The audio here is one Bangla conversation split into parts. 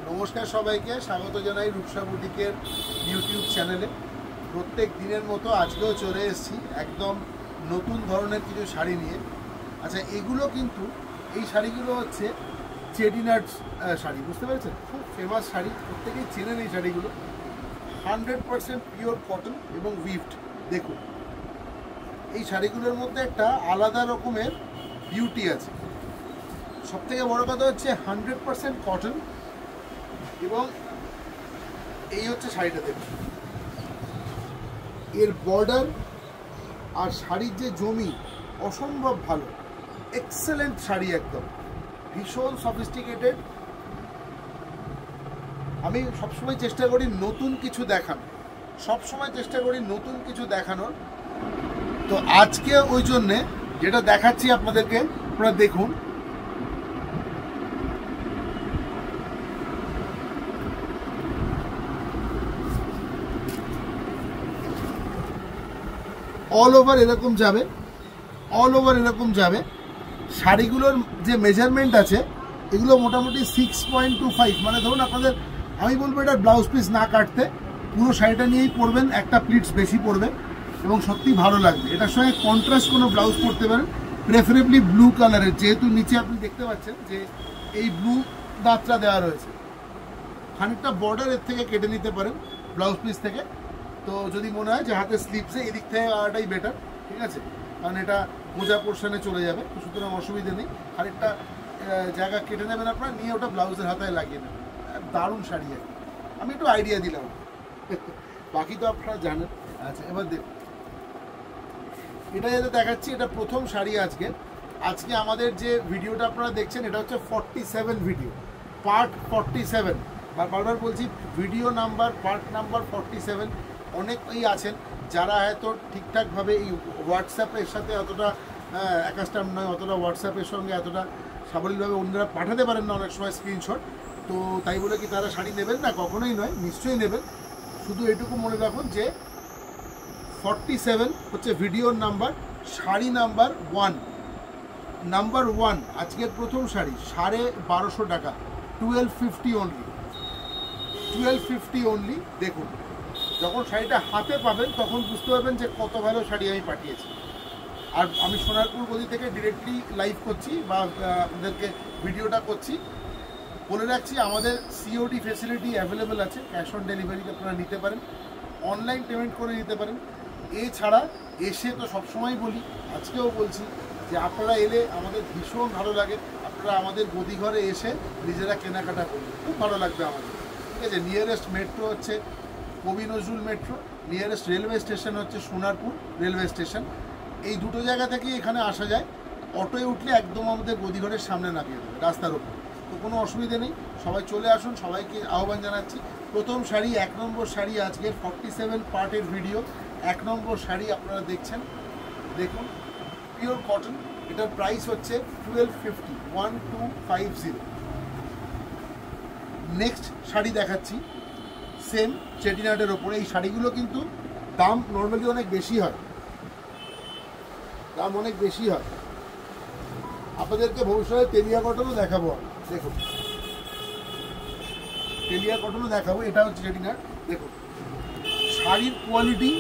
নমস্কার সবাইকে, স্বাগত জানাই রূপসা বুটিকের ইউটিউব চ্যানেলে। প্রত্যেক দিনের মতো আজকেও চলে এসেছি একদম নতুন ধরনের কিছু শাড়ি নিয়ে। আচ্ছা, এগুলো কিন্তু এই শাড়িগুলো হচ্ছে চেটিনাট শাড়ি, বুঝতে পেরেছেন? খুব ফেমাস শাড়ি, প্রত্যেকেই চেনেন এই শাড়িগুলো। 100% পিওর কটন এবং উইভড। দেখুন, এই শাড়িগুলোর মধ্যে একটা আলাদা রকমের বিউটি আছে। সবথেকে বড় কথা হচ্ছে 100% কটন, এবং এই হচ্ছে শাড়িটা। দেখুন, এর বর্ডার আর শাড়ির যে জমি অসম্ভব ভালো, এক্সেলেন্ট শাড়ি, একদম ভীষণ সফিস্টিকেটেড। আমি সবসময় চেষ্টা করি নতুন কিছু দেখানোর, সবসময় চেষ্টা করি নতুন কিছু দেখানোর। তো আজকে ওই জন্যে যেটা দেখাচ্ছি আপনাদেরকে, আপনারা দেখুন। অল ওভার এরকম যাবে, অল ওভার এরকম যাবে। শাড়িগুলোর যে মেজারমেন্ট আছে এগুলো মোটামুটি 6.25, মানে ধরুন আপনাদের, আমি বলবো এটা ব্লাউজ পিস না কাটতে পুরো শাড়িটা নিয়েই পরবেন, একটা প্লিটস বেশি পরবে এবং সত্যি ভালো লাগবে। এটার সঙ্গে কন্ট্রাস্ট কোনো ব্লাউজ পরতে পারেন, প্রেফারেবলি ব্লু কালারের, যেহেতু নিচে আপনি দেখতে পাচ্ছেন যে এই ব্লু দাঁতটা দেওয়া রয়েছে। খানিকটা বর্ডার এর থেকে কেটে নিতে পারেন ব্লাউজ পিস থেকে। তো যদি মনে হয় যে হাতে স্লিপসে এদিক থেকে আনাটাই বেটার, ঠিক আছে, কারণ এটা মোজা পোর্শনে চলে যাবে, তো সুতরাং অসুবিধে নেই। আরেকটা জায়গা কেটে নেবেন আপনারা, নিয়ে ওটা ব্লাউজের হাতায় লাগিয়ে নেবেন। দারুণ শাড়ি আর কি, আমি একটু আইডিয়া দিলাম, বাকি তো আপনারা জানেন। আচ্ছা, এবার দেখুন, এটা যেটা দেখাচ্ছি এটা প্রথম শাড়ি আজকে আমাদের যে ভিডিওটা আপনারা দেখছেন এটা হচ্ছে 47 ভিডিও, পার্ট 47। বারবার বলছি, ভিডিও নাম্বার, পার্ট নাম্বার 47। অনেকেই আছেন যারা হয়তো ঠিকঠাকভাবে এই হোয়াটসঅ্যাপের সাথে অতটা অ্যাকাস্টাম নয়, অতটা হোয়াটসঅ্যাপের সঙ্গে এতটা সাবলীলভাবে অন্যরা পাঠাতে পারেন না অনেক সময় স্ক্রিনশট। তো তাই বলে কি তারা শাড়ি নেবেন না? কখনোই নয়, নিশ্চয়ই নেবেন। শুধু এটুকু মনে রাখুন যে 47 হচ্ছে ভিডিওর নাম্বার, শাড়ি নাম্বার 1, নাম্বার 1। আজকের প্রথম শাড়ি 1250 টাকা, 1250 অনলি, 1250 অনলি। দেখুন, যখন শাড়িটা হাতে পাবেন তখন বুঝতে পারবেন যে কত ভালো শাড়ি আমি পাঠিয়েছি। আর আমি সোনারপুর গদি থেকে ডিরেক্টলি লাইভ করছি বা আপনাদেরকে ভিডিওটা করছি। বলে রাখছি, আমাদের সিওডি ফেসিলিটি অ্যাভেলেবেল আছে, ক্যাশ অন ডেলিভারি আপনারা নিতে পারেন, অনলাইন পেমেন্ট করে নিতে পারেন। এছাড়া এসে তো সবসময় বলি, আজকেও বলছি যে আপনারা এলে আমাদের ভীষণ ভালো লাগে। আপনারা আমাদের গদিঘরে এসে নিজেরা কেনাকাটা করবেন, খুব ভালো লাগবে আমাদের, ঠিক আছে। নিয়ারেস্ট মেট্রো হচ্ছে কবি Nazrul metro, nearest railway station হচ্ছে সোনারপুর রেলওয়ে স্টেশন। এই দুটো জায়গা থেকেই এখানে আসা যায়। অটোয় উঠলে একদম আমাদের গদিঘরের সামনে নামিয়ে দেবে, রাস্তার ওপর, তো কোনো অসুবিধে নেই। সবাই চলে আসুন, সবাইকে আহ্বান জানাচ্ছি। প্রথম শাড়ি, 1 নম্বর শাড়ি, আজকের 47 পার্টের ভিডিও, 1 নম্বর শাড়ি আপনারা দেখছেন। দেখুন, পিওর কটন, এটার প্রাইস হচ্ছে 1250, 1250। নেক্সট শাড়ি দেখাচ্ছি সেম চেটিনাটের ওপরে। এই শাড়িগুলো কিন্তু দাম নর্মালি অনেক বেশি হয়, দাম অনেক বেশি হয়। আপনাদেরকে ভবিষ্যতে তেলিয়া কটনও দেখাবো। দেখুন, তেলিয়া কটনও দেখাবো। এটা হচ্ছে চেটিনাট। দেখুন শাড়ির কোয়ালিটি,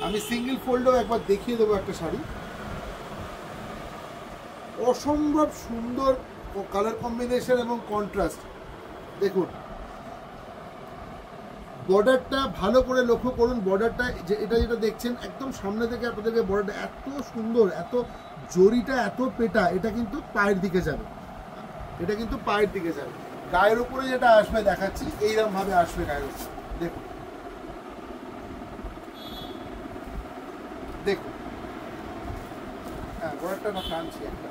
আমি সিঙ্গেল ফোল্ডও একবার দেখিয়ে দেবো একটা শাড়ি। অসম্ভব সুন্দর কালার কম্বিনেশন এবং কন্ট্রাস্ট। দেখুন, বর্ডারটা ভালো করে লক্ষ্য করুন। বর্ডারটা এটা যেটা দেখছেন একদম সামনে থেকে আপনাদেরকে, বর্ডারটা এত সুন্দর, এত জরিটা এত পেটা, এটা কিন্তু পায়ের দিকে যাবে, এটা কিন্তু পায়ের দিকে যাবে। গায়ের উপরে যেটা আসবে দেখাচ্ছি, এইরকম ভাবে আসবে গায়ের উপরে। দেখুন, দেখুন, হ্যাঁ, বর্ডারটা না টানছি, একটা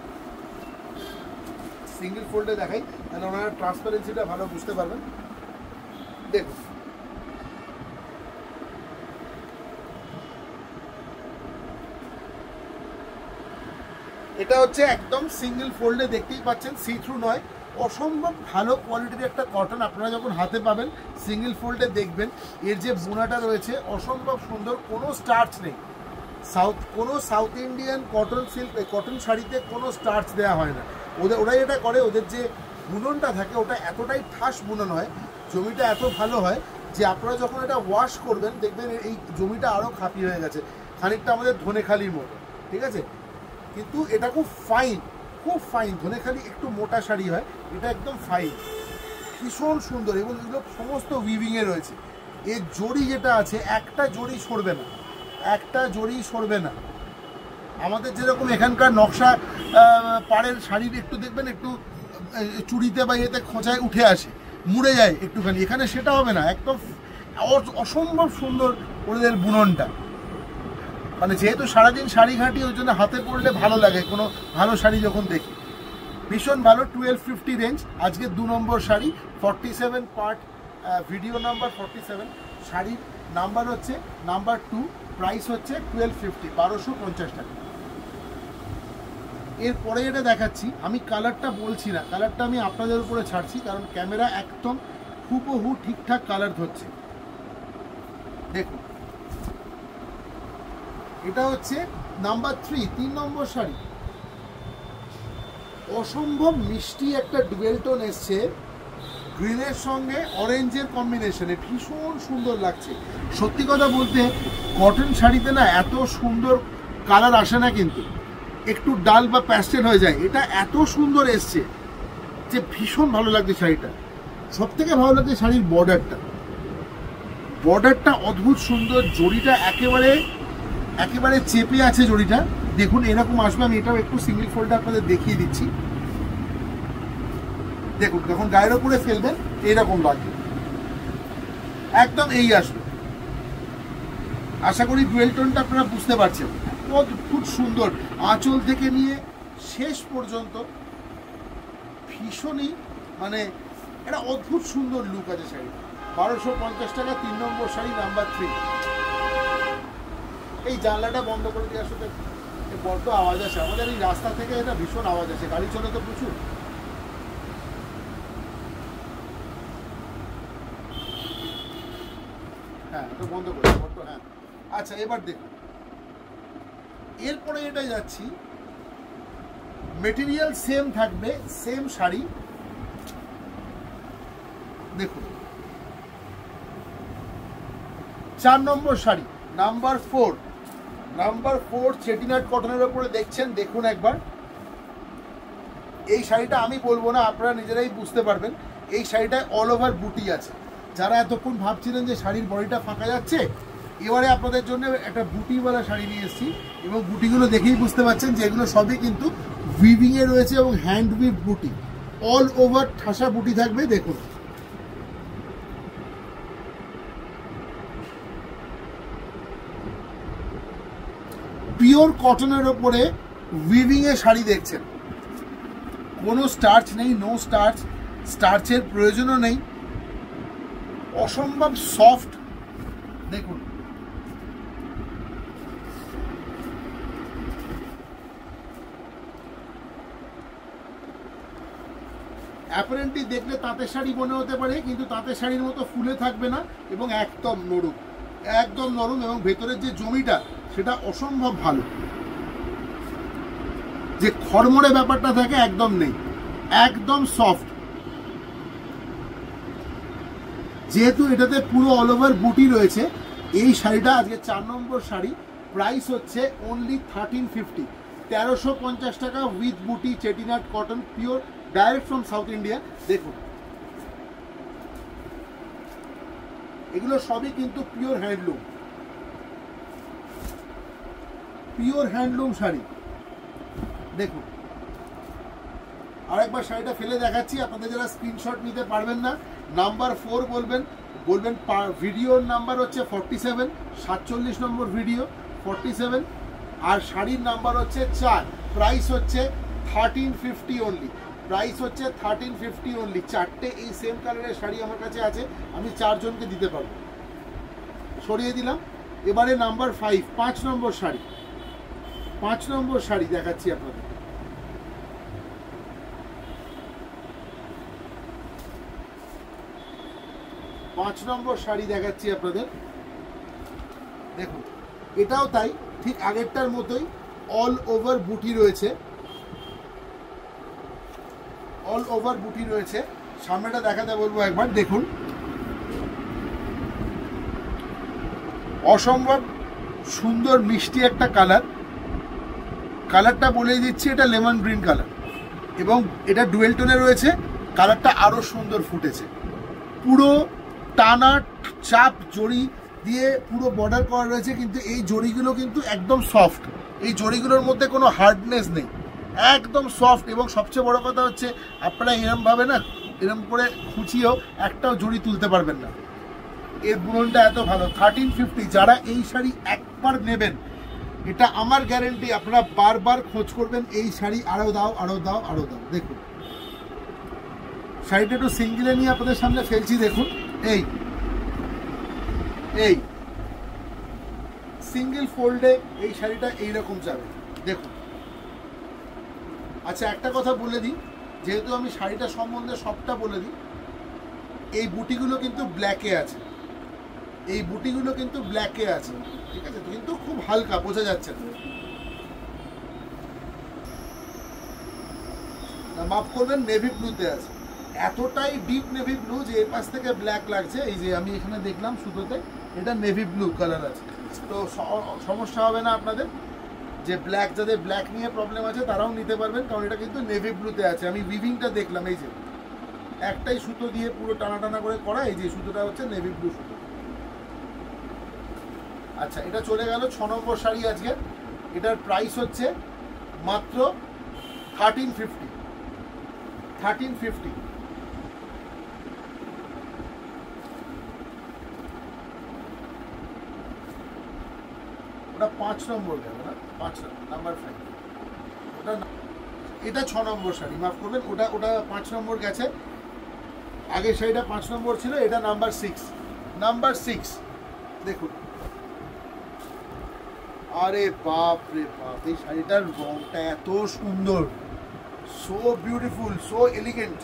সিঙ্গেল ফোল্ডে দেখাই, তাহলে ওনারা ট্রান্সপারেন্সিটা ভালো বুঝতে পারবেন। দেখুন, এটা হচ্ছে একদম সিঙ্গেল ফোল্ডে, দেখতেই পাচ্ছেন, সি থ্রু নয়, অসম্ভব ভালো কোয়ালিটির একটা কটন। আপনারা যখন হাতে পাবেন সিঙ্গেল ফোল্ডে দেখবেন এর যে বোনাটা রয়েছে অসম্ভব সুন্দর, কোনো স্টার্চ নেই। কোনো south Indian cotton silk, cotton শাড়িতে কোনো স্টার্চ দেওয়া হয় না। ওরা যেটা করে, ওদের যে বুননটা থাকে ওটা এতটাই ঠাস বুনন হয়, জমিটা এত ভালো হয় যে আপনারা যখন এটা ওয়াশ করবেন দেখবেন এই জমিটা আরও খাপি হয়ে গেছে, খানিকটা আমাদের ধনেখালির মতো, ঠিক আছে। কিন্তু এটা খুব ফাইন, খুব ফাইন। ধনেখালি একটু মোটা শাড়ি হয়, এটা একদম ফাইন, ভীষণ সুন্দর। এবং এগুলো সমস্ত উইভিংয়ে রয়েছে। এর জড়ি যেটা আছে একটা জড়ি সরবে না, একটা জড়ি সরবে না। আমাদের যেরকম এখানকার নকশা পাড়ের শাড়ির একটু দেখবেন একটু চুড়িতে বা ইয়েতে খোঁচায় উঠে আসে, মুড়ে যায় একটুখানি, এখানে সেটা হবে না। একদম অসম্ভব সুন্দর ওদের বুননটা। মানে যেহেতু সারাদিন শাড়ি ঘাঁটি ওই জন্য হাতে পরলে ভালো লাগে, কোনো ভালো শাড়ি যখন দেখি। ভীষণ ভালো, 1250 রেঞ্জ। আজকে 2 নম্বর শাড়ি, 47 পার্ট, ভিডিও নাম্বার 47, শাড়ির নাম্বার হচ্ছে নাম্বার 2, প্রাইস হচ্ছে 1250, 1250 টাকা। এরপরে এটা দেখাচ্ছি, আমি কালারটা বলছি না, কালারটা আমি আপনাদের উপরে ছাড়ছি, কারণ ক্যামেরা একদম হুবহু ঠিকঠাক কালার ধরছে। দেখুন, এটা হচ্ছে নাম্বার 3 নম্বর শাড়ি। অসম্ভব মিষ্টি একটা ডুয়েল টোন এসছে, গ্রিনের সঙ্গে অরেঞ্জের কম্বিনেশনে, ভীষণ সুন্দর লাগছে। সত্যি কথা বলতে কটন শাড়িতে না এত সুন্দর কালার আসে না, কিন্তু একটু ডাল বা প্যাস্টেল হয়ে যায়। এটা এত সুন্দর এসছে যে ভীষণ ভালো লাগছে শাড়িটা। সব থেকে ভালো লাগছে শাড়ির বর্ডারটা অদ্ভুত সুন্দর, জড়িটা একেবারে চেপে আছে জড়িটা। দেখুন এরকম আসবে, আমি এটাও একটু সিঙ্গেল ফোল্ডে আপনাদের দেখিয়ে দিচ্ছি। দেখুন যখন গায়ের ওপরে ফেলবেন এইরকম লাগবে, একদম এই আসবে। আশা করি ডুয়েল টোনটা আপনারা বুঝতে পারছেন। অদ্ভুত সুন্দর, আঁচল থেকে নিয়ে শেষ পর্যন্ত ভীষণই মানে একটা অদ্ভুত সুন্দর লুক আছে শাড়ি। 1250 টাকা, 3 নম্বর শাড়ি, নাম্বার 3। এই জানলাটা বন্ধ করে দিয়ে আসলে বড্ড আওয়াজ আসে আমাদের এই রাস্তা থেকে, এটা ভীষণ আওয়াজ আসে, গাড়ি চলে তো প্রচুর। হ্যাঁ এটা বন্ধ করে বড্ড, হ্যাঁ। আচ্ছা এবার দেখুন, এরপরে এটা যাচ্ছি, মেটেরিয়াল সেম থাকবে, সেম শাড়ি। দেখুন 4 নম্বর শাড়ি, নাম্বার 4 চেটিনাট কটনের উপরে দেখছেন। দেখুন একবার, এই শাড়িটা আমি বলবো না, আপনারা নিজেরাই বুঝতে পারবেন। এই শাড়িটায় অল ওভার বুটি আছে। যারা এতক্ষণ ভাবছিলেন যে শাড়ির বডিটা ফাঁকা যাচ্ছে, এবারে আপনাদের জন্য একটা বুটিওয়ালা শাড়ি নিয়ে এসেছি। এবং বুটিগুলো দেখেই বুঝতে পারছেন যে এগুলো সবই কিন্তু উইভিংয়ে রয়েছে এবং হ্যান্ড উইভ বুটি, অল ওভার ঠাসা বুটি থাকবে। দেখুন পিওর কটনের ওপরে উইভিংয়ে শাড়ি দেখছেন, কোনো স্টার্চ নেই, নো স্টার্চ, স্টার্চের প্রয়োজনও নেই, অসম্ভব সফট। দেখুন অ্যাপারেন্টলি দেখলে তাঁতের শাড়ি মনে হতে পারে, কিন্তু তাঁতের শাড়ির মতো ফুলে থাকবে না এবং একদম নরম, একদম নরম। এবং ভেতরের যে জমিটা সেটা অসম্ভব ভালো, যে খড়মড়ে ব্যাপারটা থাকে একদম নেই, একদম সফট। যেহেতু এটাতে পুরো অল ওভার বুটি রয়েছে, এই শাড়িটা আজকে 4 নম্বর শাড়ি, প্রাইস হচ্ছে অনলি 1350, 1350 টাকা, উইথ বুটি, Chettinad cotton, pure, direct from south India. দেখুন এগুলো সবই কিন্তু পিওর হ্যান্ডলুম শাড়ি। দেখুন আরেকবার শাড়িটা ফেলে দেখাচ্ছি, আপনাদের যারা স্ক্রিনশট নিতে পারবেন না, নাম্বার 4 বলবেন। ভিডিওর নাম্বার হচ্ছে 47, 47 নম্বর ভিডিও 47, আর শাড়ির নাম্বার হচ্ছে 4, প্রাইস হচ্ছে 1350 অনলি, প্রাইস হচ্ছে 1350 অনলি। 4টে এই সেম কালারের শাড়ি আমার কাছে আছে, আমি 4 জনকে দিতে পারবো। সরিয়ে দিলাম। এবারে নাম্বার 5, 5 নম্বর শাড়ি, 5 নম্বর শাড়ি দেখাচ্ছি আপনাদের। পাঁচ নম্বর শাড়ি দেখাচ্ছি আপনাদের। দেখুন এটাও তাই, ঠিক আগেরটার মতোই অল ওভার বুটি রয়েছে। অল ওভার বুটি রয়েছে। সামনেটা দেখাতে বলবো একবার, দেখুন অসম্ভব সুন্দর মিষ্টি একটা কালার। কালারটা বলেই দিচ্ছি, এটা লেমন গ্রিন কালার এবং এটা ডুয়েল টোনে রয়েছে। কালারটা আরও সুন্দর ফুটেছে। পুরো টানা চাপ জড়ি দিয়ে পুরো বর্ডার করা রয়েছে, কিন্তু এই জড়িগুলো কিন্তু একদম সফট। এই জড়িগুলোর মধ্যে কোনো হার্ডনেস নেই, একদম সফট। এবং সবচেয়ে বড় কথা হচ্ছে আপনারা এরমভাবে না, এরম করে খুঁচিয়েও একটাও জড়ি তুলতে পারবেন না। এর বুননটা এত ভালো। 1350। যারা এই শাড়ি একবার নেবেন, এটা আমার গ্যারেন্টি, আপনারা বারবার খোঁজ করবেন এই শাড়ি, আরও দাও আরও দাও আরও দাও। দেখুন শাড়িটা একটু সিঙ্গেলে নিয়ে আপনাদের সামনে ফেলছি। দেখুন এই সিঙ্গেল ফোল্ডে এই শাড়িটা এইরকম যাবে। দেখুন, আচ্ছা একটা কথা বলে দিই, যেহেতু আমি শাড়িটা সম্বন্ধে সবটা বলে দিই, এই বুটিগুলো কিন্তু ব্ল্যাকে আছে, এই বুটিগুলো কিন্তু ব্ল্যাকে আছে, ঠিক আছে, কিন্তু খুব হালকা, বোঝা যাচ্ছে না, মাফ করবেন, নেভি ব্লুতে আছে। এতটাই ডিপ নেভি ব্লু যে এর পাশ থেকে ব্ল্যাক লাগছে। এই যে আমি এখানে দেখলাম সুতোতে, এটা নেভি ব্লু কালার আছে। তো সমস্যা হবে না আপনাদের, যে ব্ল্যাক, যাদের ব্ল্যাক নিয়ে প্রবলেম আছে তারাও নিতে পারবেন, কারণ এটা কিন্তু নেভি ব্লুতে আছে। আমি উইভিংটা দেখলাম, এই যে একটাই সুতো দিয়ে পুরো টানা টানা করে করা, এই যে সুতোটা হচ্ছে নেভি ব্লু সুতো। আচ্ছা, এটা চলে গেল 6 নম্বর শাড়ি আজকে। এটার প্রাইস হচ্ছে মাত্র 1350। 1350। ওটা 5 নম্বর গেল না, 5 নাম্বার 5। ওটা এটা 6 নম্বর শাড়ি, মাফ করবেন, ওটা 5 নম্বর গেছে। আগের শাড়িটা 5 নম্বর ছিল, এটা নাম্বার 6। নাম্বার 6 দেখুন। আরে বাপ রে বাপ, এই শাড়িটার রংটা এত সুন্দর, সো বিউটিফুল, সো এলিগেন্ট।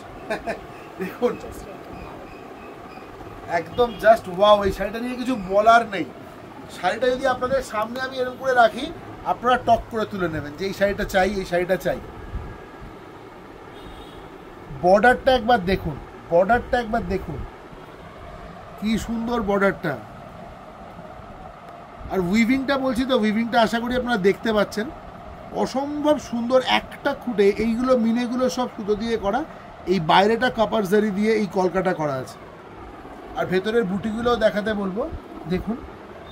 দেখুন একদম জাস্ট ওয়াও। এই শাড়িটা নিয়ে কিছু বলার নেই। শাড়িটা যদি আপনাদের সামনে আমি এরকম করে রাখি, আপনারা টক করে তুলে নেবেন যে এই শাড়িটা চাই, এই শাড়িটা চাই। বর্ডারটা একবার দেখুন, বর্ডারটা একবার দেখুন, কি সুন্দর বর্ডারটা। আর উইভিংটা বলছি তো, উইভিংটা আশা করি আপনারা দেখতে পাচ্ছেন, অসম্ভব সুন্দর। একটা খুঁটে এইগুলো মিনেগুলো সব সুতো দিয়ে করা, এই বাইরেটা কাপার জারি দিয়ে এই কলকাটা করা আছে। আর ভেতরের বুটিগুলোও দেখাতে বলবো। দেখুন,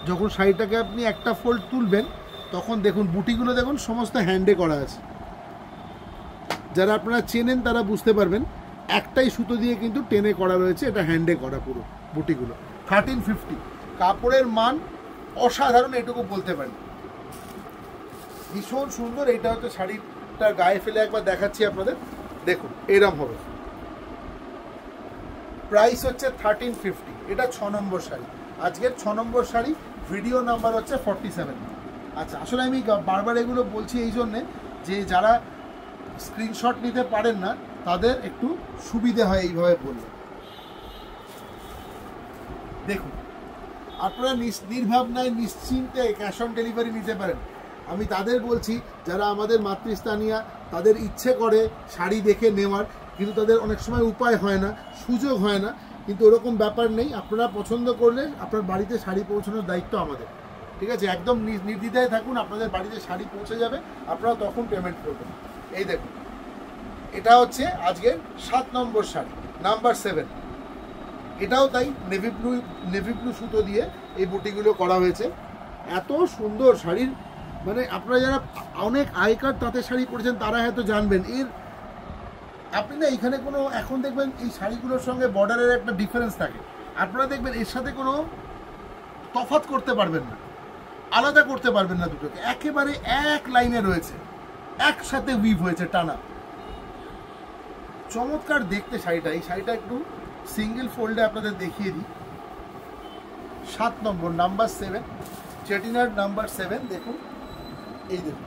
যখন শাড়িটাকে আপনি একটা ফোল্ড তুলবেন, তখন দেখুন বুটিগুলো দেখুন সমস্ত হ্যান্ডে করা আছে। যারা আপনারা চেনেন তারা বুঝতে পারবেন, একটাই সুতো দিয়ে কিন্তু টেনে করা রয়েছে, এটা হ্যান্ডে করা পুরো বুটিগুলো। 1350। কাপড়ের মান অসাধারণ, এটুকু বলতে পারি, ভীষণ সুন্দর। এইটা হচ্ছে শাড়িটা গায়ে ফেলে একবার দেখাচ্ছি আপনাদের, দেখুন এরম হবে। প্রাইস হচ্ছে 1350। এটা 6 নম্বর শাড়ি, আজকের 6 নম্বর শাড়ি। ভিডিও নাম্বার হচ্ছে 47। আচ্ছা, আসলে আমি বারবার এগুলো বলছি এই জন্যে যে যারা স্ক্রিনশট নিতে পারেন না তাদের একটু সুবিধে হয় এইভাবে বললে। দেখুন, আপনারা নির্ভাবনায় নিশ্চিন্তে ক্যাশ অন ডেলিভারি নিতে পারেন। আমি তাদের বলছি যারা আমাদের মাতৃস্থানীয়া, তাদের ইচ্ছে করে শাড়ি দেখে নেওয়ার, কিন্তু তাদের অনেক সময় উপায় হয় না, সুযোগ হয় না। কিন্তু ওরকম ব্যাপার নেই, আপনারা পছন্দ করলে আপনার বাড়িতে শাড়ি পৌঁছানোর দায়িত্ব আমাদের, ঠিক আছে। একদম নির্দ্বিধায় থাকুন, আপনাদের বাড়িতে শাড়ি পৌঁছে যাবে, আপনারা তখন পেমেন্ট করবেন। এই দেখুন, এটা হচ্ছে আজকের 7 নম্বর শাড়ি, নাম্বার 7। এটাও তাই, নেভি ব্লু সুতো দিয়ে এই বুটিগুলো করা হয়েছে। এত সুন্দর শাড়ির, মানে আপনারা যারা অনেক আগেকার তাঁতের শাড়ি পরেছেন তারা হয়তো জানবেন। এর আপনি না এখানে কোনো, এখন দেখবেন এই শাড়িগুলোর সঙ্গে বর্ডারের একটা ডিফারেন্স থাকে, আপনারা দেখবেন এর সাথে কোনো তফাৎ করতে পারবেন না, আলাদা করতে পারবেন না, দুটোকে একেবারে এক লাইনে রয়েছে, একসাথে উইভ হয়েছে টানা। চমৎকার দেখতে শাড়িটা। এই শাড়িটা একটু সিঙ্গেল ফোল্ডে আপনাদের দেখিয়ে দিই। 7 নম্বর, নাম্বার 7, চেটিনার নাম্বার 7। দেখুন, এই দেখুন,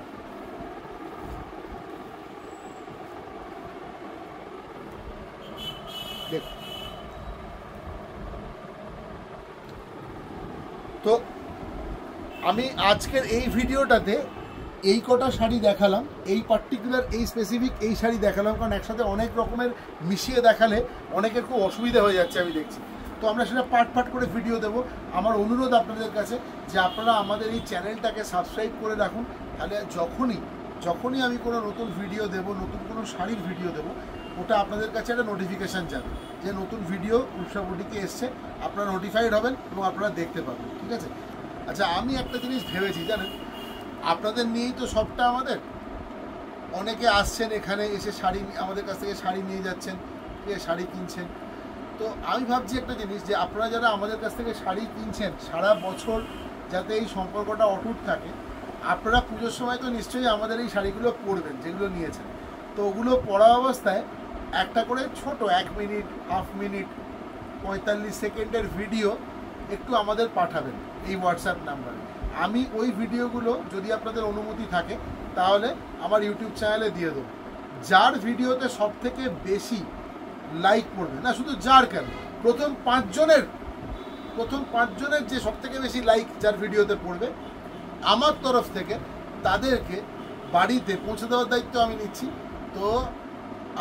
দেখুন। তো আমি আজকের এই ভিডিওটাতে এই কটা শাড়ি দেখালাম, এই পার্টিকুলার এই স্পেসিফিক এই শাড়ি দেখালাম, কারণ একসাথে অনেক রকমের মিশিয়ে দেখালে অনেকের খুব অসুবিধা হয়ে যাচ্ছে আমি দেখছি। তো আমরা সেটা পার্ট করে ভিডিও দেবো। আমার অনুরোধ আপনাদের কাছে যে আপনারা আমাদের এই চ্যানেলটাকে সাবস্ক্রাইব করে রাখুন, তাহলে যখনই আমি কোনো নতুন ভিডিও দেব, নতুন কোনো শাড়ির ভিডিও দেবো, ওটা আপনাদের কাছে একটা নোটিফিকেশান যাবে যে নতুন ভিডিও রূপসা বুটিকে এসছে, আপনারা নোটিফাইড হবেন এবং আপনারা দেখতে পাবেন, ঠিক আছে? আচ্ছা, আমি একটা জিনিস ভেবেছি জানেন, আপনাদের নিয়েই তো সবটা আমাদের। অনেকে আসছেন এখানে এসে শাড়ি আমাদের কাছ থেকে শাড়ি নিয়ে যাচ্ছেন, ঠিক আছে, শাড়ি কিনছেন। তো আমি ভাবছি একটা জিনিস, যে আপনারা যারা আমাদের কাছ থেকে শাড়ি কিনছেন সারা বছর যাতে এই সম্পর্কটা অটুট থাকে, আপনারা পুজোর সময় তো নিশ্চয়ই আমাদের এই শাড়িগুলো পরবেন যেগুলো নিয়েছেন। তো ওগুলো পরা অবস্থায় একটা করে ছোট 1 মিনিট, হাফ মিনিট, 45 সেকেন্ডের ভিডিও একটু আমাদের পাঠাবেন এই হোয়াটসঅ্যাপ নাম্বারে। আমি ওই ভিডিওগুলো যদি আপনাদের অনুমতি থাকে তাহলে আমার ইউটিউব চ্যানেলে দিয়ে দেবো। যার ভিডিওতে সব থেকে বেশি লাইক পড়বে, না শুধু যার, কেন প্রথম 5 জনের যে সব থেকে বেশি লাইক যার ভিডিওতে পড়বে, আমার তরফ থেকে তাদেরকে বাড়িতে পৌঁছে দেওয়ার দায়িত্ব আমি নিচ্ছি। তো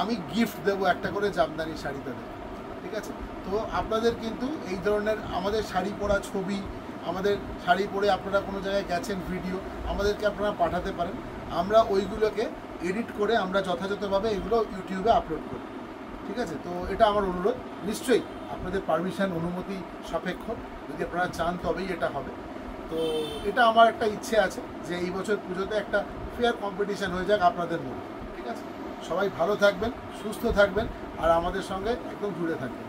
আমি গিফট দেবো একটা করে জামদানি শাড়ি তাদের, ঠিক আছে? তো আপনাদের কিন্তু এই ধরনের আমাদের শাড়ি পরা ছবি, আমাদের শাড়ি পরে আপনারা কোনো জায়গায় গেছেন ভিডিও আমাদেরকে আপনারা পাঠাতে পারেন। আমরা ওইগুলোকে এডিট করে আমরা যথাযথভাবে এগুলো ইউটিউবে আপলোড করি, ঠিক আছে? তো এটা আমার অনুরোধ, নিশ্চয়ই আপনাদের পারমিশন অনুমতি সাপেক্ষ, যদি আপনারা চান তবেই এটা হবে। তো এটা আমার একটা ইচ্ছে আছে যে এই বছর পুজোতে একটা ফেয়ার কম্পিটিশান হয়ে যাক আপনাদের মধ্যে, ঠিক আছে? সবাই ভালো থাকবেন, সুস্থ থাকবেন আর আমাদের সঙ্গে একদম জুড়ে থাকবেন।